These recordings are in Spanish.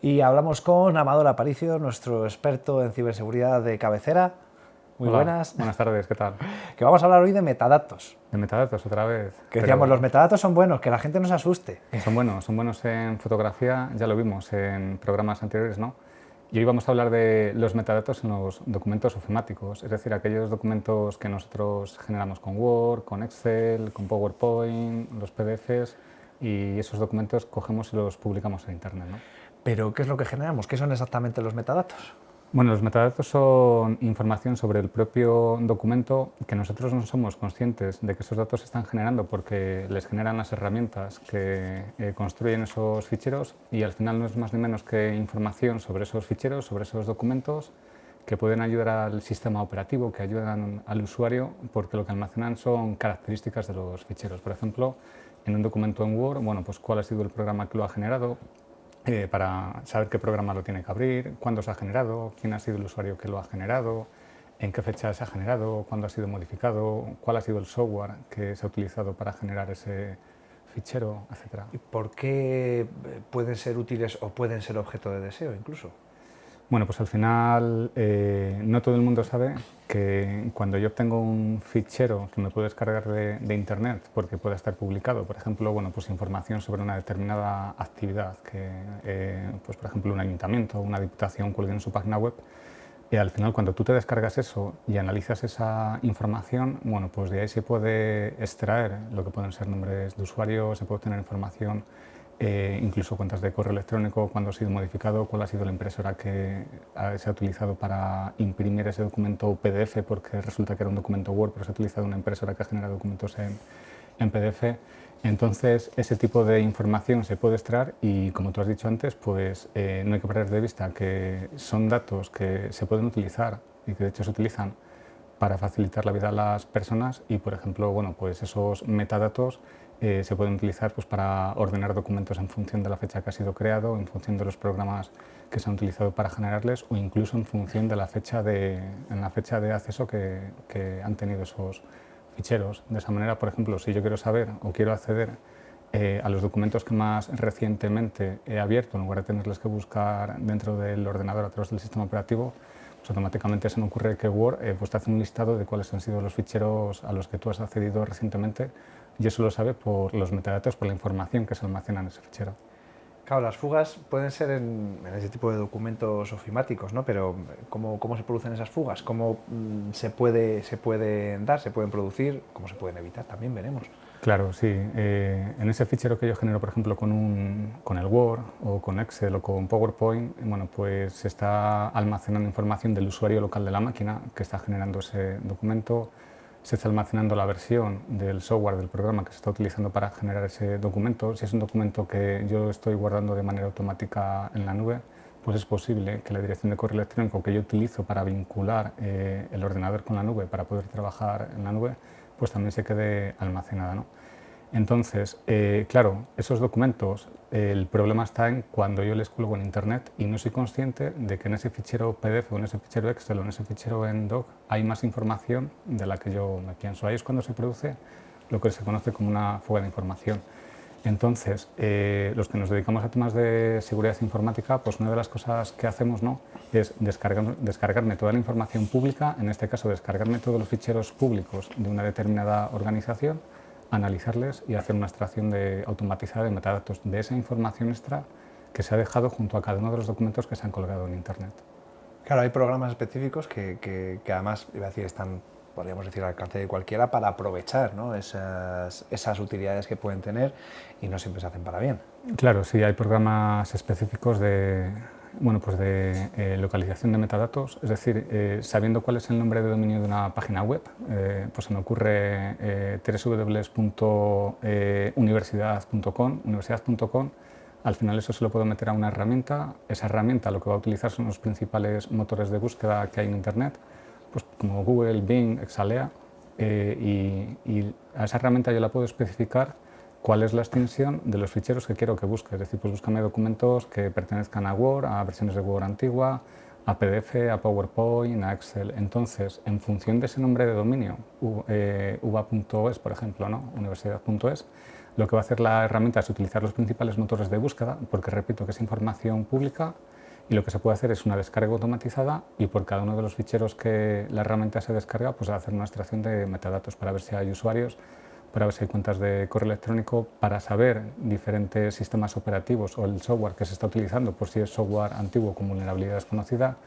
Y hablamos con Amador Aparicio, nuestro experto en ciberseguridad de cabecera. Muy Hola, buenas. buenas tardes, ¿qué tal? Que vamos a hablar hoy de metadatos. De metadatos otra vez. Que decíamos, los metadatos son buenos, que la gente no se asuste. Son buenos en fotografía, ya lo vimos en programas anteriores, ¿no? Y hoy vamos a hablar de los metadatos en los documentos ofimáticos, es decir, aquellos documentos que nosotros generamos con Word, con Excel, con PowerPoint, los PDFs, y esos documentos cogemos y los publicamos en Internet, ¿no? Pero, ¿qué es lo que generamos? ¿Qué son exactamente los metadatos? Bueno, los metadatos son información sobre el propio documento que nosotros no somos conscientes de que esos datos se están generando porque les generan las herramientas que construyen esos ficheros, y al final no es más ni menos que información sobre esos ficheros, sobre esos documentos que pueden ayudar al sistema operativo, que ayudan al usuario, porque lo que almacenan son características de los ficheros. Por ejemplo, en un documento en Word, bueno, pues cuál ha sido el programa que lo ha generado, para saber qué programa lo tiene que abrir, cuándo se ha generado, quién ha sido el usuario que lo ha generado, en qué fecha se ha generado, cuándo ha sido modificado, cuál ha sido el software que se ha utilizado para generar ese fichero, etc. ¿Y por qué pueden ser útiles o pueden ser objeto de deseo incluso? Bueno, pues al final no todo el mundo sabe que cuando yo obtengo un fichero que me puedo descargar de Internet porque pueda estar publicado, por ejemplo, bueno, pues información sobre una determinada actividad que, pues por ejemplo, un ayuntamiento o una diputación cuelguen en su página web, y al final cuando tú te descargas eso y analizas esa información, bueno, pues de ahí se puede extraer lo que pueden ser nombres de usuarios, se puede obtener información, incluso cuentas de correo electrónico, cuándo ha sido modificado, cuál ha sido la impresora que se ha utilizado para imprimir ese documento PDF, porque resulta que era un documento Word, pero se ha utilizado una impresora que ha generado documentos en PDF. Entonces, ese tipo de información se puede extraer y, como tú has dicho antes, pues no hay que perder de vista que son datos que se pueden utilizar y que de hecho se utilizan para facilitar la vida a las personas, y, por ejemplo, bueno, pues esos metadatos se pueden utilizar pues, para ordenar documentos en función de la fecha que ha sido creado, en función de los programas que se han utilizado para generarles, o incluso en función de la fecha de acceso que han tenido esos ficheros. De esa manera, por ejemplo, si yo quiero saber o quiero acceder a los documentos que más recientemente he abierto, en lugar de tenerles que buscar dentro del ordenador a través del sistema operativo, pues automáticamente se me ocurre que Word pues te hace un listado de cuáles han sido los ficheros a los que tú has accedido recientemente, y eso lo sabe por los metadatos, por la información que se almacena en ese fichero. Claro, las fugas pueden ser en ese tipo de documentos ofimáticos, ¿no? Pero ¿cómo se producen esas fugas? ¿Cómo se pueden dar, se pueden producir? ¿Cómo se pueden evitar? También veremos. Claro, sí. En ese fichero que yo genero, por ejemplo, con el Word o con Excel o con PowerPoint, bueno, pues se está almacenando información del usuario local de la máquina que está generando ese documento, se está almacenando la versión del software del programa que se está utilizando para generar ese documento. Si es un documento que yo estoy guardando de manera automática en la nube, pues es posible que la dirección de correo electrónico que yo utilizo para vincular el ordenador con la nube, para poder trabajar en la nube, pues también se quede almacenada, ¿no? Entonces, claro, esos documentos, el problema está en cuando yo les cuelgo en Internet y no soy consciente de que en ese fichero PDF o en ese fichero Excel o en ese fichero en Doc hay más información de la que yo me pienso. Ahí es cuando se produce lo que se conoce como una fuga de información. Entonces, los que nos dedicamos a temas de seguridad informática, pues una de las cosas que hacemos, ¿no?, es descargarme toda la información pública, en este caso descargarme todos los ficheros públicos de una determinada organización, analizarles y hacer una extracción automatizada de metadatos de esa información extra que se ha dejado junto a cada uno de los documentos que se han colgado en Internet. Claro, hay programas específicos que además, iba a decir, están, podríamos decir, al alcance de cualquiera para aprovechar, ¿no?, esas utilidades que pueden tener, y no siempre se hacen para bien. Claro, sí, hay programas específicos de, bueno, pues de localización de metadatos, es decir, sabiendo cuál es el nombre de dominio de una página web, pues se me ocurre www.universidad.com. Al final eso se lo puedo meter a una herramienta. Esa herramienta lo que va a utilizar son los principales motores de búsqueda que hay en Internet, pues como Google, Bing, Exalea, y a esa herramienta yo la puedo especificar cuál es la extensión de los ficheros que quiero que busque. Es decir, pues búscame documentos que pertenezcan a Word, a versiones de Word antigua, a PDF, a PowerPoint, a Excel. Entonces, en función de ese nombre de dominio, uva.es, por ejemplo, ¿no?, universidad.es, lo que va a hacer la herramienta es utilizar los principales motores de búsqueda, porque repito que es información pública, y lo que se puede hacer es una descarga automatizada y por cada uno de los ficheros que la herramienta se descarga, pues hacer una extracción de metadatos para ver si hay usuarios, para ver si hay cuentas de correo electrónico, para saber diferentes sistemas operativos o el software que se está utilizando, por si es software antiguo con vulnerabilidad desconocida,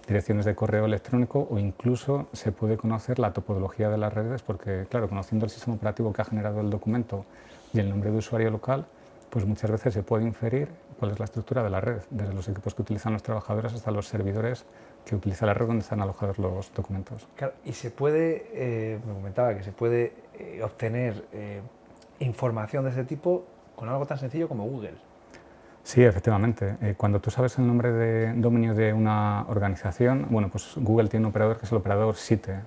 direcciones de correo electrónico, o incluso se puede conocer la topología de las redes, porque claro, conociendo el sistema operativo que ha generado el documento y el nombre de usuario local, pues muchas veces se puede inferir cuál es la estructura de la red, desde los equipos que utilizan los trabajadores hasta los servidores que utiliza la red donde están alojados los documentos. Claro, y se puede, me comentaba que se puede obtener información de ese tipo con algo tan sencillo como Google. Sí, efectivamente. Cuando tú sabes el nombre de dominio de una organización, bueno, pues Google tiene un operador que es el operador site.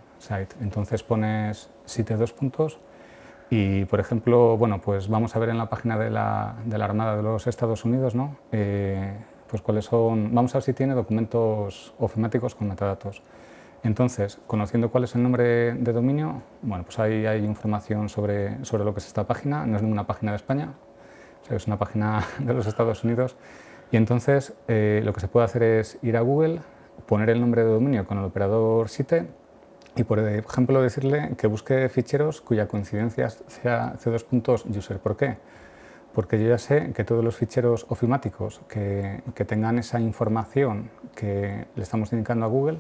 Entonces pones site dos puntos y, por ejemplo, bueno, pues vamos a ver en la página de la Armada de los Estados Unidos, ¿no? Pues cuáles son, vamos a ver si tiene documentos ofimáticos con metadatos. Entonces, conociendo cuál es el nombre de dominio, bueno, pues ahí hay información sobre lo que es esta página. No es ninguna página de España, o sea, es una página de los Estados Unidos. Y entonces lo que se puede hacer es ir a Google, poner el nombre de dominio con el operador site y, por ejemplo, decirle que busque ficheros cuya coincidencia sea c2.user. ¿Por qué? Porque yo ya sé que todos los ficheros ofimáticos que tengan esa información que le estamos indicando a Google,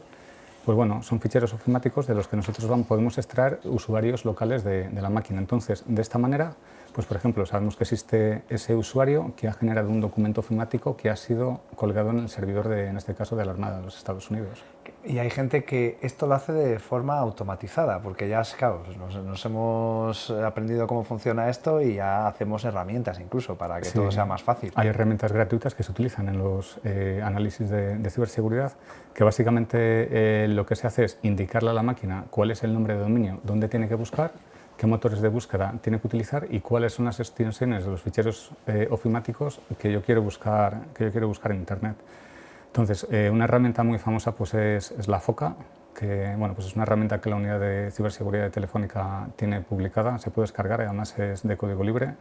pues bueno, son ficheros ofimáticos de los que nosotros podemos extraer usuarios locales de la máquina. Entonces, de esta manera, pues por ejemplo, sabemos que existe ese usuario que ha generado un documento ofimático que ha sido colgado en el servidor, en este caso, de la Armada de los Estados Unidos. Y hay gente que esto lo hace de forma automatizada, porque ya, claro, nos hemos aprendido cómo funciona esto y ya hacemos herramientas incluso para que todo sea más fácil. Hay herramientas gratuitas que se utilizan en los análisis de ciberseguridad, que básicamente lo que se hace es indicarle a la máquina cuál es el nombre de dominio, dónde tiene que buscar, qué motores de búsqueda tiene que utilizar y cuáles son las extensiones de los ficheros ofimáticos que yo quiero buscar en Internet. Entonces, una herramienta muy famosa pues es la FOCA, que bueno, pues es una herramienta que la unidad de ciberseguridad de Telefónica tiene publicada, se puede descargar y además es de código libre.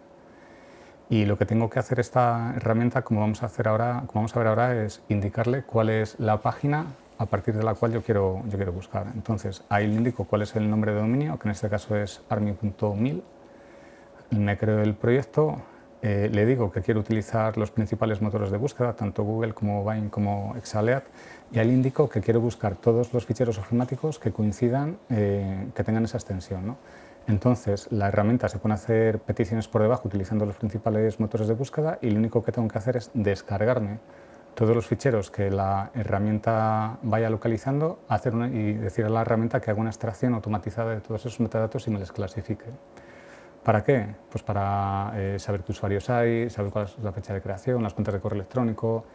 Y lo que tengo que hacer esta herramienta, como vamos a ver ahora, es indicarle cuál es la página a partir de la cual yo quiero buscar. Entonces, ahí le indico cuál es el nombre de dominio, que en este caso es army.mil. Me creo el proyecto, le digo que quiero utilizar los principales motores de búsqueda, tanto Google como Bing como Exalead, y ahí le indico que quiero buscar todos los ficheros ofimáticos que coincidan, que tengan esa extensión, ¿no? Entonces, la herramienta se pone a hacer peticiones por debajo utilizando los principales motores de búsqueda y lo único que tengo que hacer es descargarme todos los ficheros que la herramienta vaya localizando, y decir a la herramienta que haga una extracción automatizada de todos esos metadatos y me les clasifique. ¿Para qué? Pues para saber qué usuarios hay, saber cuál es la fecha de creación, las cuentas de correo electrónico,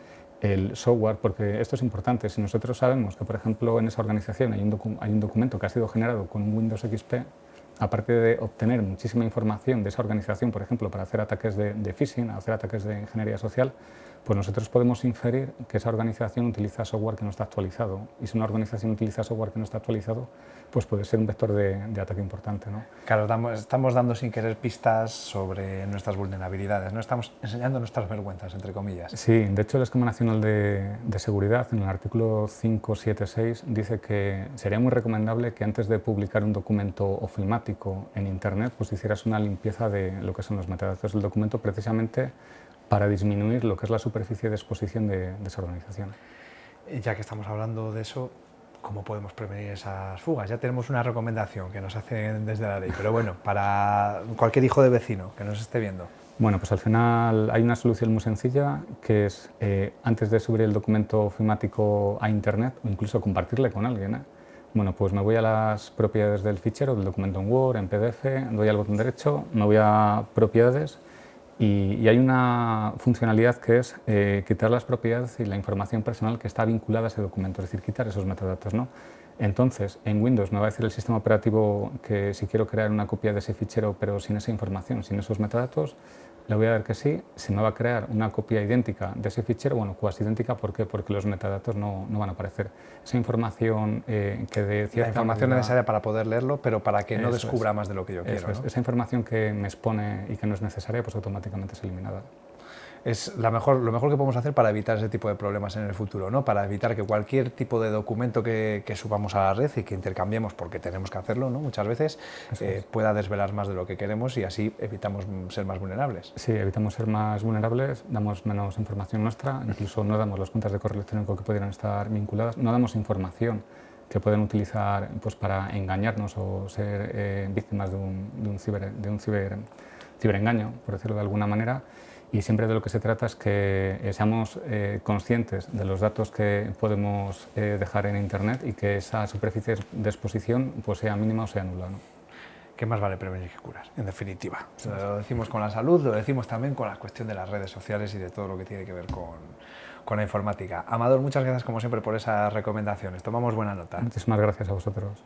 el software, porque esto es importante. Si nosotros sabemos que, por ejemplo, en esa organización hay un documento que ha sido generado con un Windows XP, aparte de obtener muchísima información de esa organización, por ejemplo, para hacer ataques de phishing, hacer ataques de ingeniería social, pues nosotros podemos inferir que esa organización utiliza software que no está actualizado. Y si una organización utiliza software que no está actualizado, pues puede ser un vector de ataque importante, ¿no? Claro, estamos dando sin querer pistas sobre nuestras vulnerabilidades, ¿no? Estamos enseñando nuestras vergüenzas, entre comillas. Sí, de hecho el Esquema Nacional de Seguridad, en el artículo 576, dice que sería muy recomendable que antes de publicar un documento ofimático en Internet, pues hicieras una limpieza de lo que son los metadatos del documento, precisamente para disminuir lo que es la superficie de exposición de esa organización. Ya que estamos hablando de eso, ¿cómo podemos prevenir esas fugas? Ya tenemos una recomendación que nos hacen desde la ley, pero bueno, para cualquier hijo de vecino que nos esté viendo. Bueno, pues al final hay una solución muy sencilla, que es antes de subir el documento ofimático a Internet o incluso compartirle con alguien, bueno, pues me voy a las propiedades del fichero, del documento en Word, en PDF, doy al botón derecho, me voy a propiedades y hay una funcionalidad que es quitar las propiedades y la información personal que está vinculada a ese documento, es decir, quitar esos metadatos, ¿no? Entonces, en Windows me va a decir el sistema operativo que si quiero crear una copia de ese fichero pero sin esa información, sin esos metadatos, le voy a dar que sí, se me va a crear una copia idéntica de ese fichero, bueno, cuasi idéntica, ¿por qué? Porque los metadatos no van a aparecer. Esa información que de cierta La información manera, necesaria para poder leerlo, pero para que no descubra más de lo que yo quiero, ¿no? Esa información que me expone y que no es necesaria, pues automáticamente es eliminada. Es lo mejor que podemos hacer para evitar ese tipo de problemas en el futuro, ¿no? Para evitar que cualquier tipo de documento que subamos a la red y que intercambiemos, porque tenemos que hacerlo, ¿no? Muchas veces, pueda desvelar más de lo que queremos y así evitamos ser más vulnerables. Sí, evitamos ser más vulnerables, damos menos información nuestra, incluso no damos las cuentas de correo electrónico que pudieran estar vinculadas, no damos información que pueden utilizar pues, para engañarnos o ser víctimas de un ciberengaño, por decirlo de alguna manera. Y siempre de lo que se trata es que seamos conscientes de los datos que podemos dejar en Internet y que esa superficie de exposición pues, sea mínima o sea nula, ¿no? ¿Qué más vale prevenir que curar? En definitiva. Lo decimos con la salud, lo decimos también con la cuestión de las redes sociales y de todo lo que tiene que ver con la informática. Amador, muchas gracias como siempre por esas recomendaciones. Tomamos buena nota. Muchísimas gracias a vosotros.